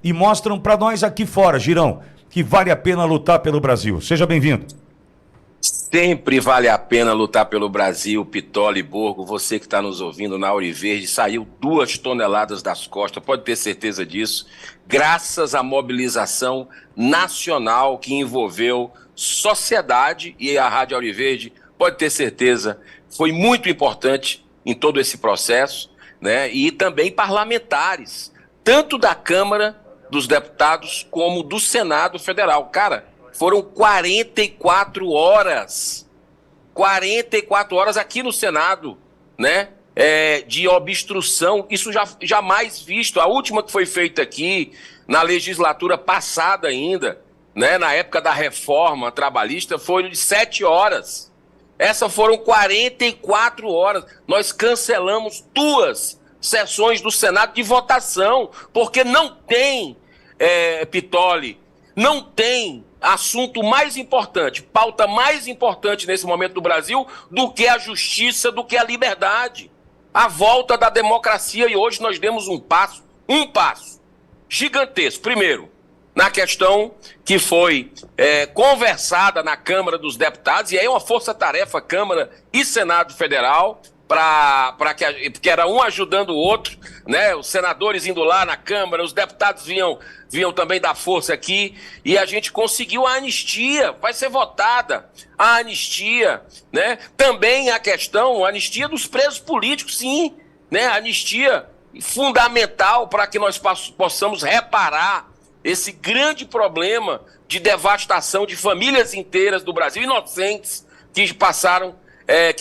e mostram para nós aqui fora, Girão, que vale a pena lutar pelo Brasil. Seja bem-vindo. Sempre vale a pena lutar pelo Brasil, Pitoli, Borgo, você que está nos ouvindo na Auriverde, saiu 2 toneladas das costas, pode ter certeza disso, graças à mobilização nacional que envolveu sociedade e a Rádio Auriverde, pode ter certeza, foi muito importante em todo esse processo, né? E também parlamentares, tanto da Câmara dos Deputados como do Senado Federal. Cara, foram 44 horas aqui no Senado, né, de obstrução, isso já jamais visto. A última que foi feita aqui, na legislatura passada ainda, né, na época da reforma trabalhista, foi de 7 horas. Essas foram 44 horas. Nós cancelamos 2 sessões do Senado de votação, porque não tem, Pitoli, não tem assunto mais importante, pauta mais importante nesse momento do Brasil do que a justiça, do que a liberdade, a volta da democracia. E hoje nós demos um passo gigantesco. Primeiro, na questão que foi conversada na Câmara dos Deputados, e aí uma força-tarefa Câmara e Senado Federal, porque era um ajudando o outro, né? Os senadores indo lá na Câmara, os deputados vinham também dar força aqui, e a gente conseguiu a anistia, vai ser votada a anistia, né? Também a anistia dos presos políticos, sim, né? Anistia fundamental para que nós possamos reparar esse grande problema de devastação de famílias inteiras do Brasil, inocentes, que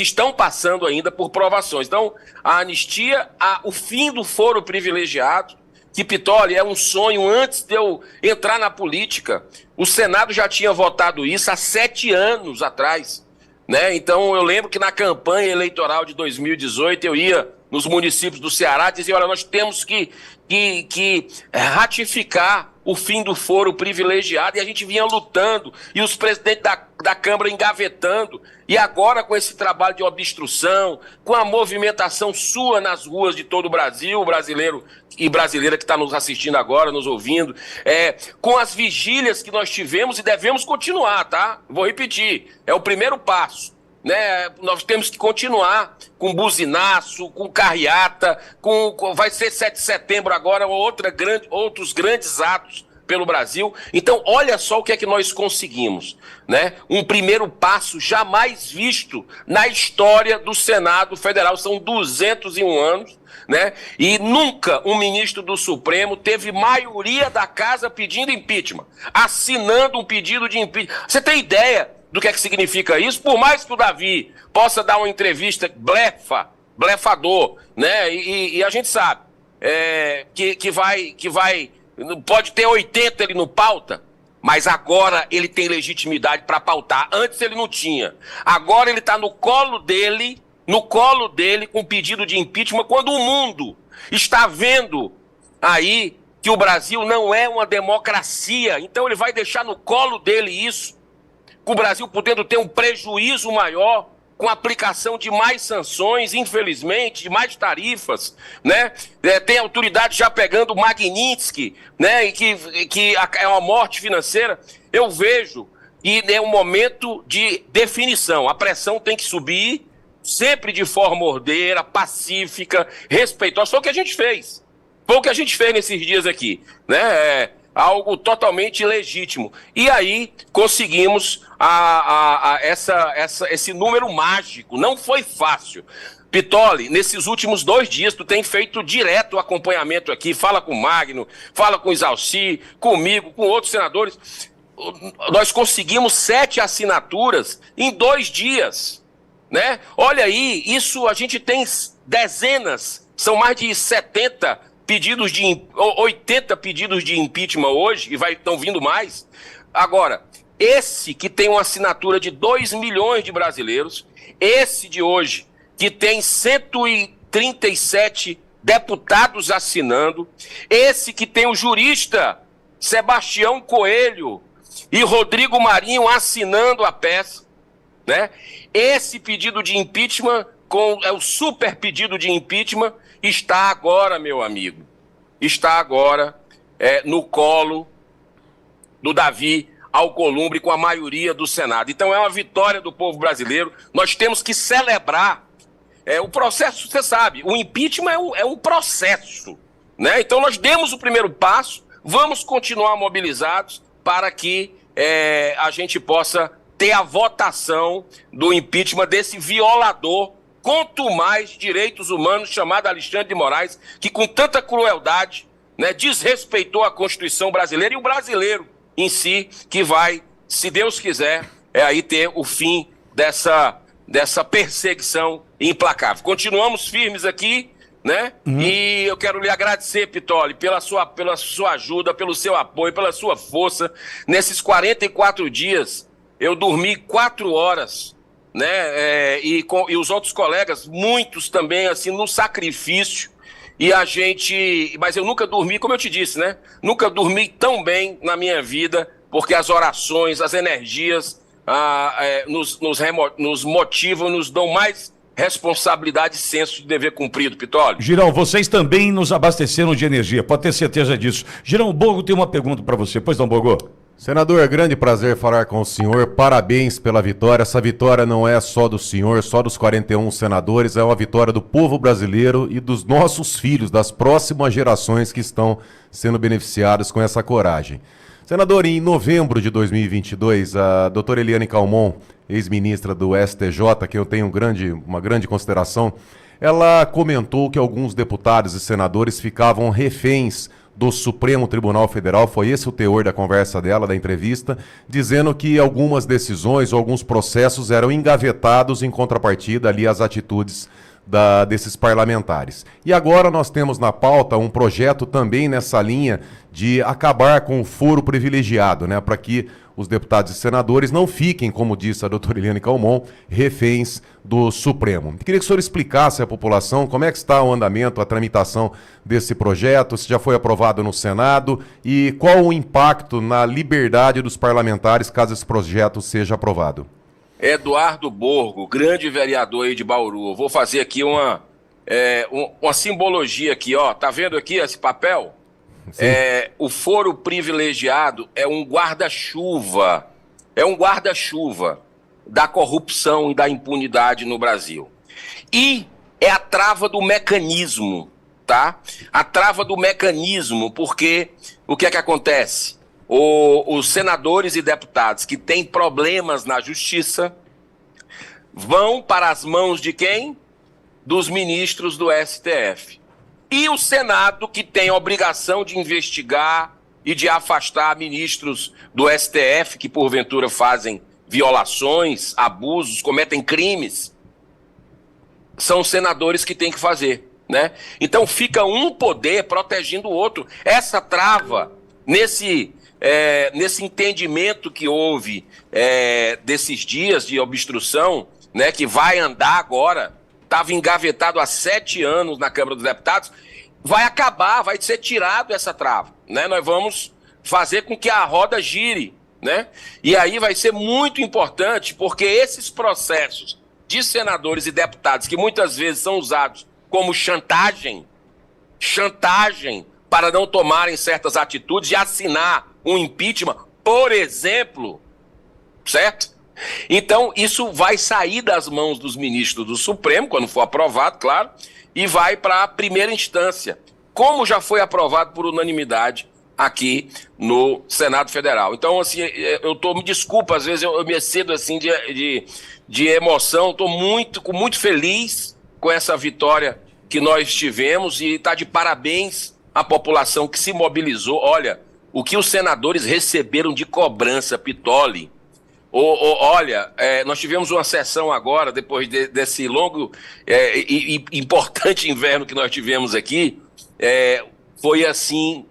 estão passando ainda por provações. Então, a anistia, o fim do foro privilegiado, que, Pitoli, é um sonho antes de eu entrar na política. O Senado já tinha votado isso há 7 anos atrás, né? Então, eu lembro que na campanha eleitoral de 2018, eu ia nos municípios do Ceará e dizia, olha, nós temos que ratificar o fim do foro privilegiado, e a gente vinha lutando, e os presidentes da Câmara engavetando, e agora com esse trabalho de obstrução, com a movimentação sua nas ruas de todo o Brasil, o brasileiro e brasileira que está nos assistindo agora, nos ouvindo, com as vigílias que nós tivemos e devemos continuar, tá? Vou repetir, é o primeiro passo, né? Nós temos que continuar com buzinaço, com carreata, vai ser 7 de setembro agora, outros grandes atos pelo Brasil. Então, olha só o que é que nós conseguimos, né? Um primeiro passo jamais visto na história do Senado Federal. São 201 anos, né? E nunca um ministro do Supremo teve maioria da casa pedindo impeachment, assinando um pedido de impeachment. Você tem ideia do que é que significa isso? Por mais que o Davi possa dar uma entrevista blefador, né? E a gente sabe que pode ter 80 ele não pauta, mas agora ele tem legitimidade para pautar. Antes ele não tinha. Agora ele está no colo dele com pedido de impeachment, quando o mundo está vendo aí que o Brasil não é uma democracia. Então ele vai deixar no colo dele isso, com o Brasil podendo ter um prejuízo maior, com a aplicação de mais sanções, infelizmente, de mais tarifas, né? Tem autoridade já pegando o Magnitsky, né? E que é uma morte financeira. Eu vejo que é um momento de definição. A pressão tem que subir, sempre de forma ordeira, pacífica, respeitosa. Foi o que a gente fez. Foi o que a gente fez nesses dias aqui, né? Algo totalmente legítimo. E aí conseguimos esse número mágico. Não foi fácil. Pitoli, nesses últimos 2 dias, tu tem feito direto o acompanhamento aqui. Fala com o Magno, fala com o Isalci, comigo, com outros senadores. Nós conseguimos 7 assinaturas em 2 dias, né? Olha aí, isso a gente tem dezenas, são mais de 80 pedidos de impeachment hoje, e estão vindo mais. Agora, esse que tem uma assinatura de 2 milhões de brasileiros, esse de hoje, que tem 137 deputados assinando, esse que tem o jurista Sebastião Coelho e Rodrigo Marinho assinando a peça, né? Esse pedido de impeachment, o super pedido de impeachment, está agora, meu amigo, no colo do Davi Alcolumbre com a maioria do Senado. Então é uma vitória do povo brasileiro. Nós temos que celebrar o processo. Você sabe, o impeachment é um processo, né? Então nós demos o primeiro passo, vamos continuar mobilizados para que a gente possa ter a votação do impeachment desse violador contumaz de direitos humanos chamado Alexandre de Moraes, que com tanta crueldade, né, desrespeitou a Constituição brasileira e o brasileiro em si, que vai, se Deus quiser, aí ter o fim dessa perseguição implacável. Continuamos firmes aqui, né? E eu quero lhe agradecer, Pitoli, pela sua ajuda, pelo seu apoio, pela sua força. Nesses 44 dias, eu dormi 4 horas, né? E os outros colegas, muitos também, assim, no sacrifício. Mas eu nunca dormi, como eu te disse, né? Nunca dormi tão bem na minha vida, porque as orações, as energias nos motivam, nos dão mais responsabilidade e senso de dever cumprido, Pitoli. Girão, vocês também nos abasteceram de energia, pode ter certeza disso. Girão, o Bogo tem uma pergunta para você. Pois não, Bogo? Senador, grande prazer falar com o senhor, parabéns pela vitória. Essa vitória não é só do senhor, só dos 41 senadores, é uma vitória do povo brasileiro e dos nossos filhos, das próximas gerações que estão sendo beneficiados com essa coragem. Senador, em novembro de 2022, a doutora Eliane Calmon, ex-ministra do STJ, que eu tenho uma grande consideração, ela comentou que alguns deputados e senadores ficavam reféns do Supremo Tribunal Federal, foi esse o teor da conversa dela, da entrevista, dizendo que algumas decisões ou alguns processos eram engavetados em contrapartida ali às atitudes desses parlamentares. E agora nós temos na pauta um projeto também nessa linha de acabar com o foro privilegiado, né, para que os deputados e senadores não fiquem, como disse a doutora Eliane Calmon, reféns do Supremo. Queria que o senhor explicasse à população como é que está o andamento, a tramitação desse projeto, se já foi aprovado no Senado e qual o impacto na liberdade dos parlamentares caso esse projeto seja aprovado. Eduardo Borgo, grande vereador aí de Bauru. Eu vou fazer aqui uma simbologia aqui, ó. Tá vendo aqui esse papel? O foro privilegiado é um guarda-chuva. É um guarda-chuva da corrupção e da impunidade no Brasil. E é a trava do mecanismo, tá? A trava do mecanismo, porque o que é que acontece? Os senadores e deputados que têm problemas na justiça vão para as mãos de quem? Dos ministros do STF. E o Senado, que tem a obrigação de investigar e de afastar ministros do STF que porventura fazem violações, abusos, cometem crimes, são os senadores que têm que fazer, né? Então fica um poder protegendo o outro. Essa trava nesse entendimento que houve desses dias de obstrução, né, que vai andar agora, estava engavetado há 7 anos na Câmara dos Deputados, vai acabar, vai ser tirado essa trava, né? Nós vamos fazer com que a roda gire, né? E aí vai ser muito importante, porque esses processos de senadores e deputados, que muitas vezes são usados como chantagem para não tomarem certas atitudes, de assinar um impeachment, por exemplo, certo? Então, isso vai sair das mãos dos ministros do Supremo, quando for aprovado, claro, e vai para a primeira instância, como já foi aprovado por unanimidade aqui no Senado Federal. Então, assim, me desculpa, às vezes eu me excedo assim de emoção, estou muito feliz com essa vitória que nós tivemos e está de parabéns à população que se mobilizou. Olha, o que os senadores receberam de cobrança, Pitoli. Olha, nós tivemos uma sessão agora, depois desse longo e importante inverno que nós tivemos aqui, foi assim,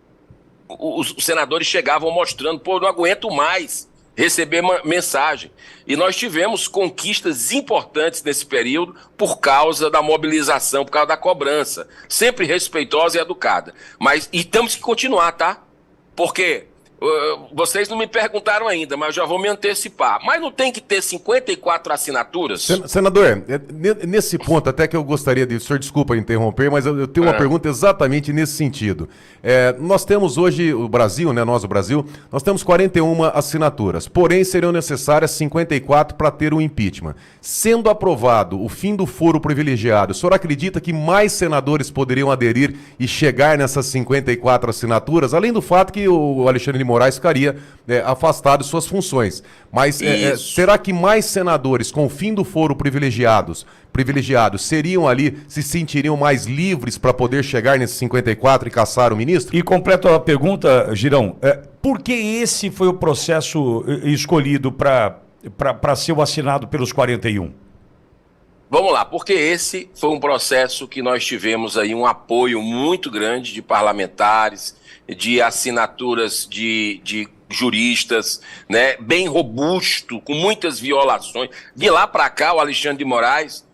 os senadores chegavam mostrando, não aguento mais receber mensagem. E nós tivemos conquistas importantes nesse período por causa da mobilização, por causa da cobrança, sempre respeitosa e educada. E temos que continuar, tá? Porque Vocês não me perguntaram ainda, mas eu já vou me antecipar. Mas não tem que ter 54 assinaturas? Senador, nesse ponto, até que eu gostaria de... O senhor desculpa interromper, mas eu tenho uma pergunta exatamente nesse sentido. Nós temos hoje, o Brasil, né, nós, o Brasil, nós temos 41 assinaturas, porém seriam necessárias 54 para ter o impeachment. Sendo aprovado o fim do foro privilegiado, o senhor acredita que mais senadores poderiam aderir e chegar nessas 54 assinaturas, além do fato que o Alexandre de Moraes ficaria afastado de suas funções. Mas será que mais senadores, com o fim do foro privilegiados, seriam ali, se sentiriam mais livres para poder chegar nesses 54 e caçar o ministro? E completo a pergunta, Girão, por que esse foi o processo escolhido para ser o assinado pelos 41? Vamos lá, porque esse foi um processo que nós tivemos aí um apoio muito grande de parlamentares, de assinaturas de juristas, né, bem robusto, com muitas violações. De lá para cá, o Alexandre de Moraes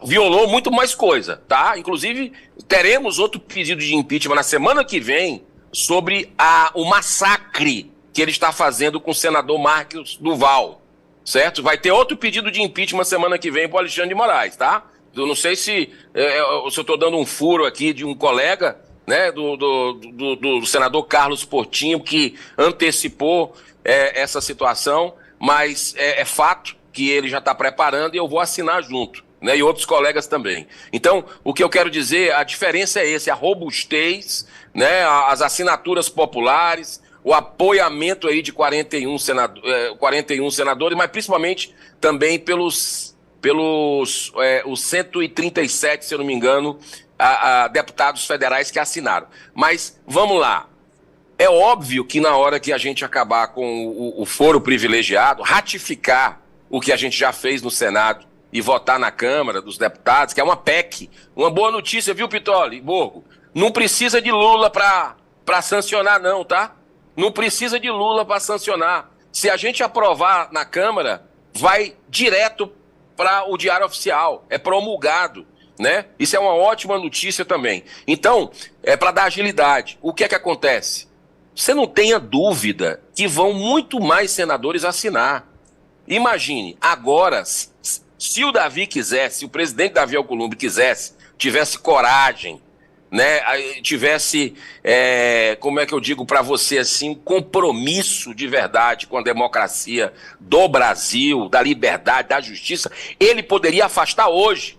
violou muito mais coisa, tá? Inclusive, teremos outro pedido de impeachment na semana que vem sobre o massacre que ele está fazendo com o senador Marcos Duval, certo? Vai ter outro pedido de impeachment semana que vem para o Alexandre de Moraes, tá? Eu não sei se eu estou dando um furo aqui de um colega, né, do senador Carlos Portinho, que antecipou essa situação, mas é fato que ele já está preparando e eu vou assinar junto, né, e outros colegas também. Então, o que eu quero dizer, a diferença é esse, a robustez, né, as assinaturas populares, o apoiamento aí de 41 senadores, mas principalmente também pelos os 137, se eu não me engano, deputados federais que assinaram. Mas vamos lá. É óbvio que na hora que a gente acabar com o foro privilegiado, ratificar o que a gente já fez no Senado e votar na Câmara dos Deputados, que é uma PEC, uma boa notícia, viu, Pitoli, Borgo? Não precisa de Lula para sancionar não, tá? Não precisa de Lula para sancionar. Se a gente aprovar na Câmara, vai direto para o Diário Oficial, é promulgado, né? Isso é uma ótima notícia também. Então, para dar agilidade, o que é que acontece? Você não tenha dúvida que vão muito mais senadores assinar. Imagine, agora, se o Davi quisesse, se o presidente Davi Alcolumbre quisesse, tivesse coragem, né, tivesse, como é que eu digo para você assim, um compromisso de verdade com a democracia do Brasil, da liberdade, da justiça, ele poderia afastar hoje,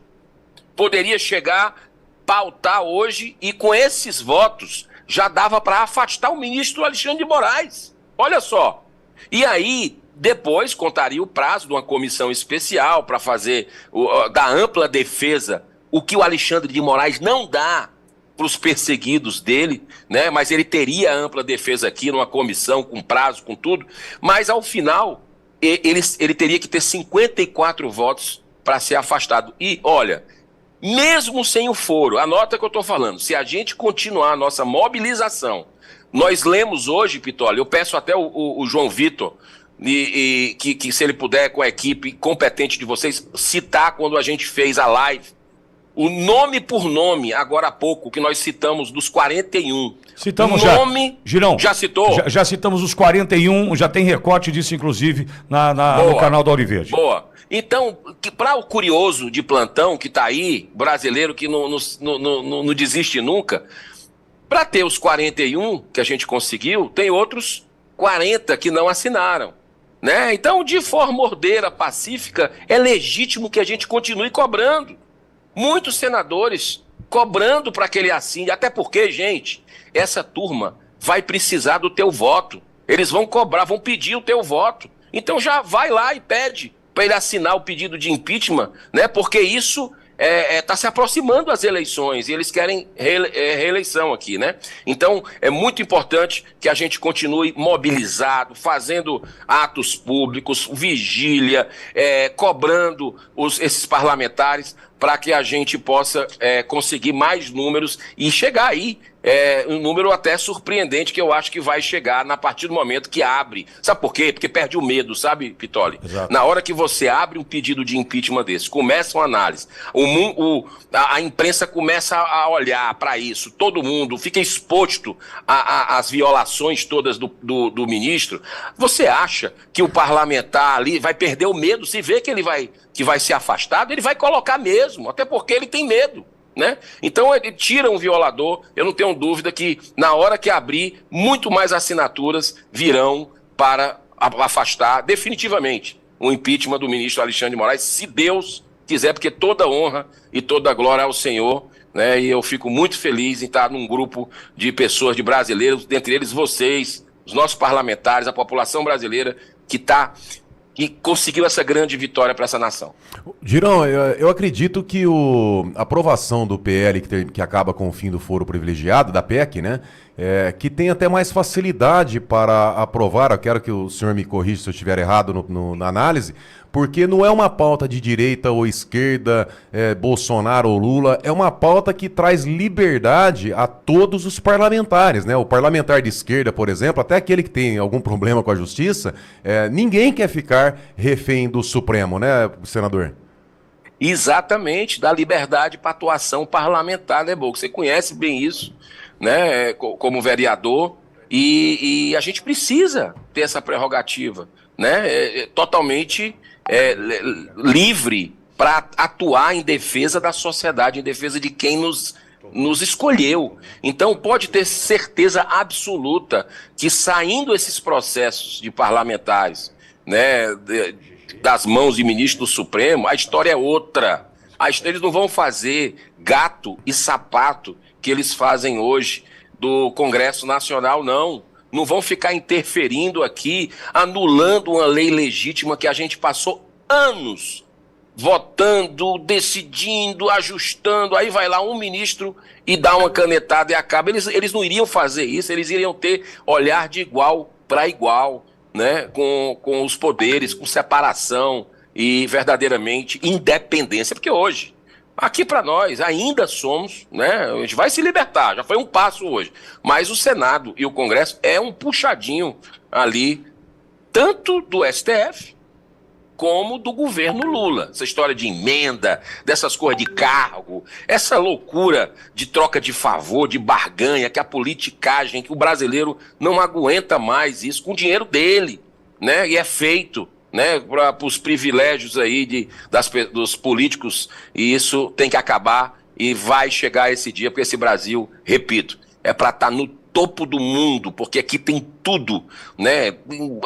poderia chegar, pautar hoje e com esses votos já dava para afastar o ministro Alexandre de Moraes. Olha só. E aí, depois contaria o prazo de uma comissão especial para fazer da ampla defesa, o que o Alexandre de Moraes não dá para os perseguidos dele, né? Mas ele teria ampla defesa aqui numa comissão, com prazo, com tudo, mas ao final ele teria que ter 54 votos para ser afastado. E olha, mesmo sem o foro, anota o que eu estou falando, se a gente continuar a nossa mobilização, nós lemos hoje, Pitoli, eu peço até o João Vitor, que se ele puder, com a equipe competente de vocês, citar quando a gente fez a live, o nome por nome, agora há pouco, que nós citamos dos 41. Citamos nome, já. Girão, já citou? Já citamos os 41, já tem recorte disso, inclusive, no canal da Auriverde. Boa. Então, para o curioso de plantão que está aí, brasileiro que não desiste nunca, para ter os 41 que a gente conseguiu, tem outros 40 que não assinaram, né? Então, de forma ordeira, pacífica, é legítimo que a gente continue cobrando. Muitos senadores cobrando para que ele assine, até porque, gente, essa turma vai precisar do teu voto. Eles vão cobrar, vão pedir o teu voto. Então já vai lá e pede para ele assinar o pedido de impeachment, né? Porque isso está se aproximando das eleições e eles querem reeleição aqui, né? Então é muito importante que a gente continue mobilizado, fazendo atos públicos, vigília, cobrando esses parlamentares para que a gente possa conseguir mais números e chegar aí, um número até surpreendente que eu acho que vai chegar a partir do momento que abre. Sabe por quê? Porque perde o medo, sabe, Pitoli? Exato. Na hora que você abre um pedido de impeachment desse, começa uma análise, a imprensa começa a olhar para isso, todo mundo fica exposto às violações todas do ministro. Você acha que o parlamentar ali vai perder o medo? Se vê que ele vai ser afastado, ele vai colocar mesmo, até porque ele tem medo, né? Então ele tira um violador, eu não tenho dúvida que na hora que abrir, muito mais assinaturas virão para afastar definitivamente o impeachment do ministro Alexandre de Moraes, se Deus quiser, porque toda honra e toda glória ao Senhor, né? E eu fico muito feliz em estar num grupo de pessoas, de brasileiros, dentre eles vocês, os nossos parlamentares, a população brasileira que conseguiu essa grande vitória para essa nação. Girão, eu acredito que a aprovação do PL, que acaba com o fim do foro privilegiado, da PEC, né? Que tem até mais facilidade para aprovar, eu quero que o senhor me corrija se eu estiver errado na análise, porque não é uma pauta de direita ou esquerda, Bolsonaro ou Lula, é uma pauta que traz liberdade a todos os parlamentares, né? O parlamentar de esquerda, por exemplo, até aquele que tem algum problema com a justiça, ninguém quer ficar refém do Supremo, né, senador? Exatamente, dá liberdade para atuação parlamentar, né, Boco? Você conhece bem isso, né, como vereador, e a gente precisa ter essa prerrogativa, né, totalmente livre para atuar em defesa da sociedade, em defesa de quem nos escolheu. Então pode ter certeza absoluta que saindo esses processos de parlamentares, né, das mãos de ministro do Supremo, a história é outra. Eles não vão fazer gato e sapato que eles fazem hoje do Congresso Nacional, não. Não vão ficar interferindo aqui, anulando uma lei legítima que a gente passou anos votando, decidindo, ajustando. Aí vai lá um ministro e dá uma canetada e acaba. Eles não iriam fazer isso, eles iriam ter olhar de igual para igual, né? Com os poderes, com separação e verdadeiramente independência. Porque hoje, aqui para nós, ainda somos, né? A gente vai se libertar, já foi um passo hoje. Mas o Senado e o Congresso é um puxadinho ali, tanto do STF como do governo Lula. Essa história de emenda, dessas coisas de cargo, essa loucura de troca de favor, de barganha, que a politicagem, que o brasileiro não aguenta mais isso, com o dinheiro dele, né? E é feito, né, para os privilégios aí dos políticos, e isso tem que acabar e vai chegar esse dia, porque esse Brasil, repito, é para estar no topo do mundo, porque aqui tem tudo, né?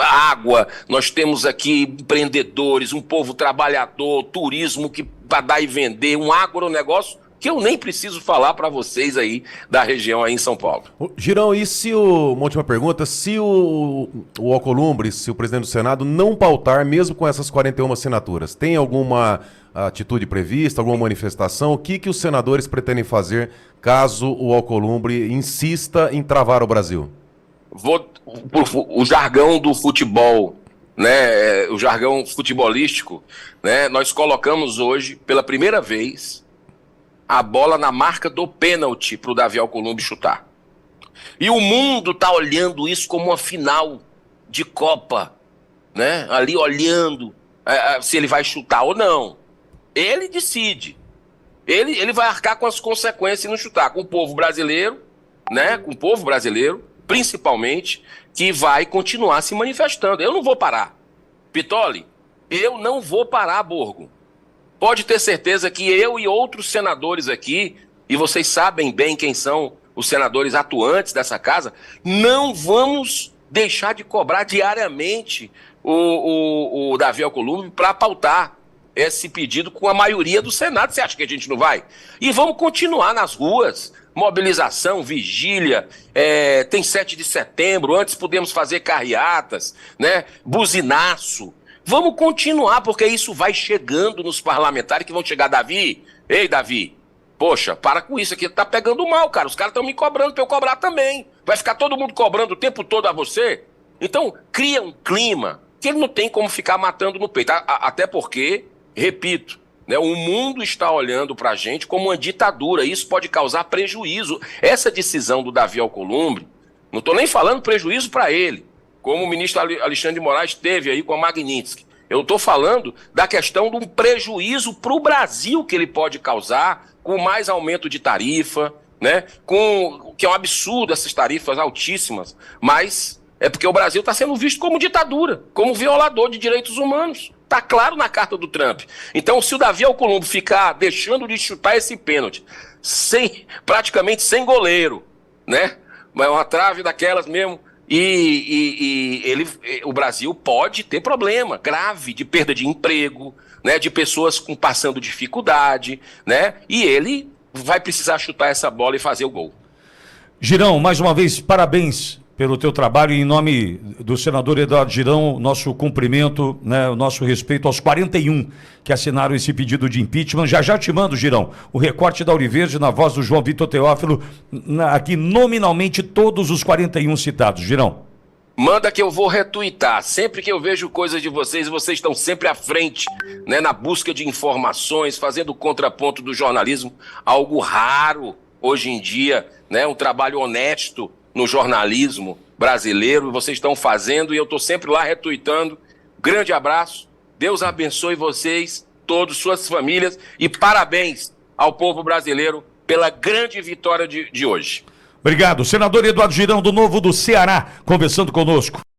Água, nós temos aqui empreendedores, um povo trabalhador, turismo que para dar e vender, um agronegócio que eu nem preciso falar para vocês aí da região aí em São Paulo. Girão, e se uma última pergunta, se o Alcolumbre, se o presidente do Senado não pautar, mesmo com essas 41 assinaturas, tem alguma atitude prevista, alguma manifestação? O que os senadores pretendem fazer caso o Alcolumbre insista em travar o Brasil? O jargão do futebol, né, o jargão futebolístico, né, nós colocamos hoje, pela primeira vez, a bola na marca do pênalti para o Davi Alcolumbre chutar. E o mundo está olhando isso como uma final de Copa, né? Ali olhando se ele vai chutar ou não. Ele decide. Ele vai arcar com as consequências se não chutar. Com o povo brasileiro, né? Com o povo brasileiro, principalmente, que vai continuar se manifestando. Eu não vou parar. Pitoli, eu não vou parar, Borgo. Pode ter certeza que eu e outros senadores aqui, e vocês sabem bem quem são os senadores atuantes dessa casa, não vamos deixar de cobrar diariamente o Davi Alcolumbre para pautar esse pedido com a maioria do Senado. Você acha que a gente não vai? E vamos continuar nas ruas, mobilização, vigília, tem 7 de setembro, antes podemos fazer carreatas, né? Buzinaço. Vamos continuar, porque isso vai chegando nos parlamentares que vão chegar. Davi, ei Davi, poxa, para com isso aqui, tá pegando mal, cara. Os caras estão me cobrando para eu cobrar também. Vai ficar todo mundo cobrando o tempo todo a você? Então, cria um clima que ele não tem como ficar matando no peito. Até porque, repito, né? O mundo está olhando para a gente como uma ditadura. Isso pode causar prejuízo. Essa decisão do Davi Alcolumbre, não estou nem falando prejuízo para ele, como o ministro Alexandre de Moraes teve aí com a Magnitsky. Eu estou falando da questão de um prejuízo para o Brasil que ele pode causar com mais aumento de tarifa, né? Que é um absurdo essas tarifas altíssimas, mas é porque o Brasil está sendo visto como ditadura, como violador de direitos humanos. Está claro na carta do Trump. Então, se o Davi Alcolumbre ficar deixando de chutar esse pênalti, praticamente sem goleiro, né? Mas uma trave daquelas mesmo, o Brasil pode ter problema grave de perda de emprego, né? De pessoas passando dificuldade, né? E ele vai precisar chutar essa bola e fazer o gol. Girão, mais uma vez, parabéns pelo teu trabalho. Em nome do senador Eduardo Girão, nosso cumprimento, né, o nosso respeito aos 41 que assinaram esse pedido de impeachment. Já te mando, Girão, o recorte da Auriverde na voz do João Vitor Teófilo, aqui nominalmente todos os 41 citados. Girão. Manda que eu vou retuitar. Sempre que eu vejo coisas de vocês estão sempre à frente, né, na busca de informações, fazendo o contraponto do jornalismo, algo raro hoje em dia, né, um trabalho honesto no jornalismo brasileiro, vocês estão fazendo e eu estou sempre lá retuitando. Grande abraço, Deus abençoe vocês, todos, suas famílias, e parabéns ao povo brasileiro pela grande vitória de hoje. Obrigado. Senador Eduardo Girão, do Novo do Ceará, conversando conosco.